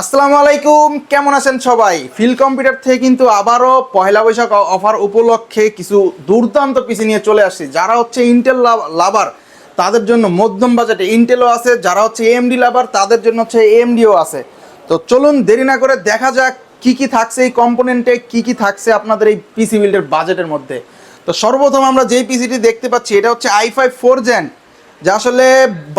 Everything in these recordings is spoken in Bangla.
আসসালামু আলাইকুম, কেমন আছেন সবাই? ফিল কম্পিউটার থেকে কিন্তু আবারও পয়লা বৈশাখ অফার উপলক্ষে কিছু দুর্দান্ত পিসি নিয়ে চলে আসছি। যারা হচ্ছে ইন্টেল লাভার তাদের জন্য মধ্যম বাজেটে ইন্টেলও আছে, যারা হচ্ছে এএমডি লাভার তাদের জন্য হচ্ছে এএমডিও আছে। তো চলুন দেরি না করে দেখা যাক কি কি থাকছে এই কম্পোনেন্টে, কি কি থাকছে আপনাদের এই পিসি বিল্ডের বাজেটের মধ্যে। তো সর্বপ্রথম আমরা যেই পিসিটি দেখতে পাচ্ছি এটা হচ্ছে i5 4th Gen, যা আসলে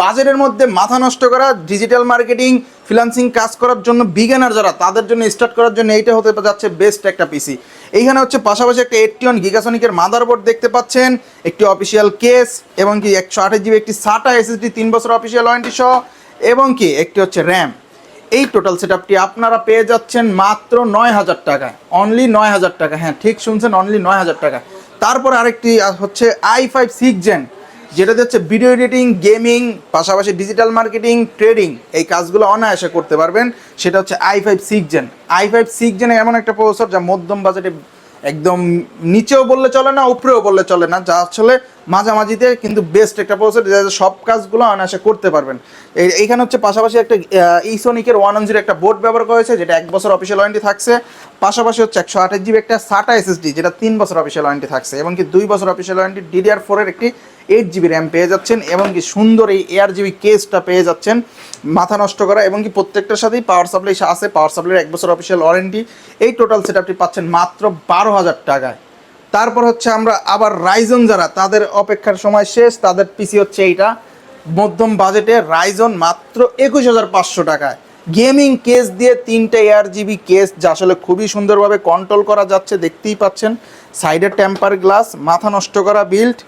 বাজেটের মধ্যে মাথা নষ্ট করা, ডিজিটাল মার্কেটিং ফ্রিল্যান্সিং কাজ করার জন্য বিগিনার যারা তাদের জন্য স্টার্ট করার জন্য এইটা হতে যাচ্ছে বেস্ট একটা পিসি। এইখানে হচ্ছে পাশাপাশি একটা 81 গিগাসনিকের মাদারবোর্ড দেখতে পাচ্ছেন, একটি অফিসিয়াল কেস এবং কি 128 জিবি একটি সাটা এসএসডি 3 বছর অফিসিয়াল ওয়ারেন্টি সহ এবং কি একটি হচ্ছে র্যাম। এই টোটাল সেটআপটি আপনারা পেয়ে যাচ্ছেন মাত্র 9,000 টাকায়, অনলি 9,000 টাকা। হ্যাঁ, ঠিক শুনছেন, অনলি 9,000 টাকা। তারপর আরেকটি হচ্ছে i5 6th Gen, যেটাতে হচ্ছে ভিডিও এডিটিং, গেমিং, পাশাপাশি ডিজিটাল মার্কেটিং, ট্রেডিং এই কাজগুলো অনায়াসে করতে পারবেন। সেটা হচ্ছে i5 6th Gen। i5 6th Gen এমন একটা প্রসেসর যা মধ্যম বাজেটে একদম নিচেও বললে চলে না, উপরেও বললে চলে না, যা আসলে মাঝামাঝিতে কিন্তু বেস্ট একটা প্রসেসর, যা সব কাজগুলো অনায়াসে করতে পারবেন। এইখানে হচ্ছে পাশাপাশি একটা ইসোনিকের 110 একটা বোর্ড ব্যবহার করা হয়েছে, যেটা 1 বছর অফিসিয়াল ওয়ারেন্টি থাকছে। পাশাপাশি হচ্ছে 128 জিবি একটা সাটা এসএসডি, যেটা 3 বছর অফিসিয়াল ওয়ারেন্টি থাকছে এবং কি 2 বছর অফিসিয়াল ওয়ারেন্টি DDR4 এর একটি 8 জিবি র্যাম পেয়ে যাচ্ছেন এবং কি সুন্দর এই ARGB কেসটা পেয়ে যাচ্ছেন, মাথা নষ্ট করা। এবং কি প্রত্যেকটার সাথেই পাওয়ার সাপ্লাই আছে, পাওয়ার সাপ্লাইয়ের 1 বছর অফিসিয়াল ওয়ারেন্টি। এই টোটাল সেটআপটি পাচ্ছেন মাত্র 12,000 টাকায়। তারপর হচ্ছে আমরা আবার রাইজন, যারা তাদের অপেক্ষার সময় শেষ, তাদের পিসি হচ্ছে এইটা মধ্যম বাজেটে রাইজন মাত্র 21,500 টাকায়। গেমিং কেস দিয়ে 3টে ARGB কেস, যা আসলে খুবই সুন্দরভাবে কন্ট্রোল করা যাচ্ছে, দেখতেই পাচ্ছেন। সাইডের টেম্পার গ্লাস, মাথা নষ্ট করা বিল্ড।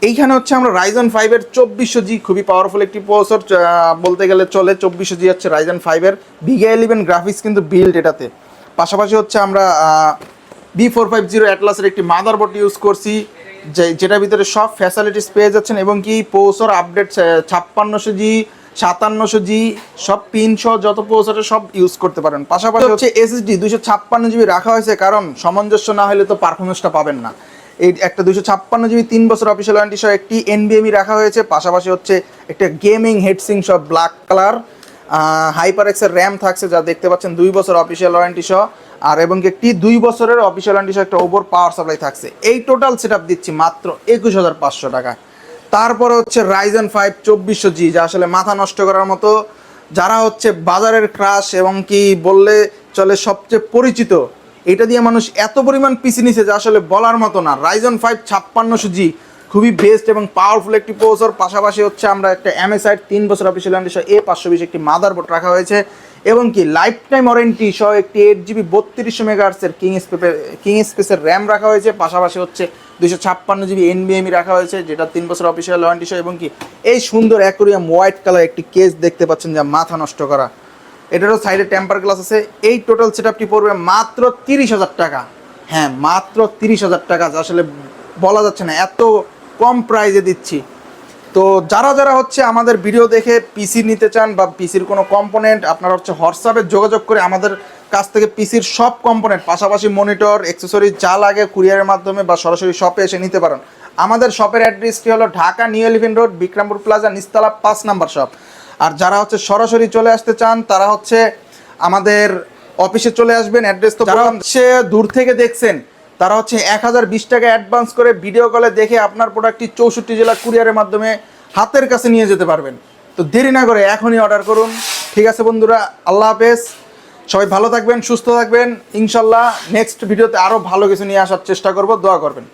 এইখানে হচ্ছে আমরা রাইজন 5-এর 2400G, খুবই পাওয়ারফুল একটি প্রসেসর বলতে গেলে চলে। 2400G হচ্ছে রাইজন 5-এর ভিগা 11 গ্রাফিক্স কিন্তু বিল্ড এটাতে। পাশাপাশি হচ্ছে আমরা B450 অ্যাটলাসের একটি মাদারবোর্ড ইউজ করছি, যেটার ভিতরে সব ফ্যাসিলিটিস পেয়ে যাচ্ছেন এবং কি প্রসেসর আপডেট 5600G 5700G সব পিন সহ যত প্রসেসর সব ইউজ করতে পারেন। পাশাপাশি হচ্ছে SSD 256GB রাখা হয়েছে, কারণ সামঞ্জস্য না হলে তো পারফরমেন্সটা পাবেন না। এই একটা 256GB 3 বছর অফিসিয়াল ওয়ারেন্টি সহ একটি NVMe রাখা হয়েছে। পাশাপাশি হচ্ছে একটা গেমিং হেডসিং সব ব্ল্যাক কালার HyperX এর র্যাম থাকছে, যা দেখতে পাচ্ছেন 2 বছর অফিসিয়াল ওয়ারেন্টি সহ, আর এবং একটি 2 বছরের অফিসিয়াল ওয়ারেন্টি সহ একটা ওভার পাওয়ার সাপ্লাই থাকছে। এই টোটাল সেটআপ দিচ্ছি মাত্র 21,500 টাকা। তারপর হচ্ছে রাইজন 5 2400G, যা আসলে মাথা নষ্ট করার মতো, যারা হচ্ছে বাজারের ক্রাশ এবং কি বললে চলে সবচেয়ে পরিচিত। এটা দিয়ে মানুষ এত পরিমাণ পিসি নিছে যা আসলে বলার মতো না। রাইজন 5 5600G খুবই বেস্ট এবং পাওয়ারফুল একটি প্রসেসর। পাশাপাশি হচ্ছে আমরা একটা MSI 3 বছর অফিসিয়াল ওয়ারেন্টি সহ A520 একটি মাদারবোর্ড রাখা হয়েছে এবং কি লাইফ টাইম ওয়ারেন্টি সহ একটি 8GB 3200 মেগাহার্টজের কিং স্পেসের র্যাম রাখা হয়েছে। পাশাপাশি হচ্ছে 256GB NVMe রাখা হয়েছে, যেটা 3 বছর অফিসিয়াল ওয়ারেন্টি সহ এবং কি এই সুন্দর অ্যাকোরিয়াম হোয়াইট কালার একটি কেস দেখতে পাচ্ছেন, যা মাথা নষ্ট করা। এটারও সাইডে টেম্পার গ্লাস আছে। এই টোটাল সেটআপটি পড়বে মাত্র 30,000 টাকা। হ্যাঁ, মাত্র 30,000 টাকা, যা আসলে বলা যাচ্ছে না, এত কম প্রাইজে দিচ্ছি। তো যারা যারা হচ্ছে আমাদের ভিডিও দেখে পিসি নিতে চান বা পিসির কোনো কম্পোনেন্ট, আপনারা হচ্ছে হোয়াটসঅ্যাপে যোগাযোগ করে আমাদের কাছ থেকে পিসির সব কম্পোনেন্ট, পাশাপাশি মনিটর অ্যাক্সেসরিজ যা লাগে কুরিয়ারের মাধ্যমে বা সরাসরি শপে এসে নিতে পারেন। আমাদের শপের অ্যাড্রেসটি হলো Dhaka new elephant road, Bikrampur plaza, নিচতলা 5 নম্বর শপ। আর যারা হচ্ছে সরাসরি চলে আসতে চান, তারা হচ্ছে আমাদের অফিসে চলে আসবেন। অ্যাড্রেস তো যারা হচ্ছে দূর থেকে দেখছেন, তারা হচ্ছে 1020 টাকা অ্যাডভান্স করে ভিডিও কলে দেখে আপনার প্রোডাক্টটি 64 জেলা কুরিয়ারের মাধ্যমে হাতের কাছে নিয়ে যেতে পারবেন। তো দেরি না করে এখনই অর্ডার করুন। ঠিক আছে বন্ধুরা, আল্লাহ হাফেজ, সবাই ভালো থাকবেন, সুস্থ থাকবেন। ইনশাল্লাহ নেক্সট ভিডিওতে আরও ভালো কিছু নিয়ে আসার চেষ্টা করব, দোয়া করবেন।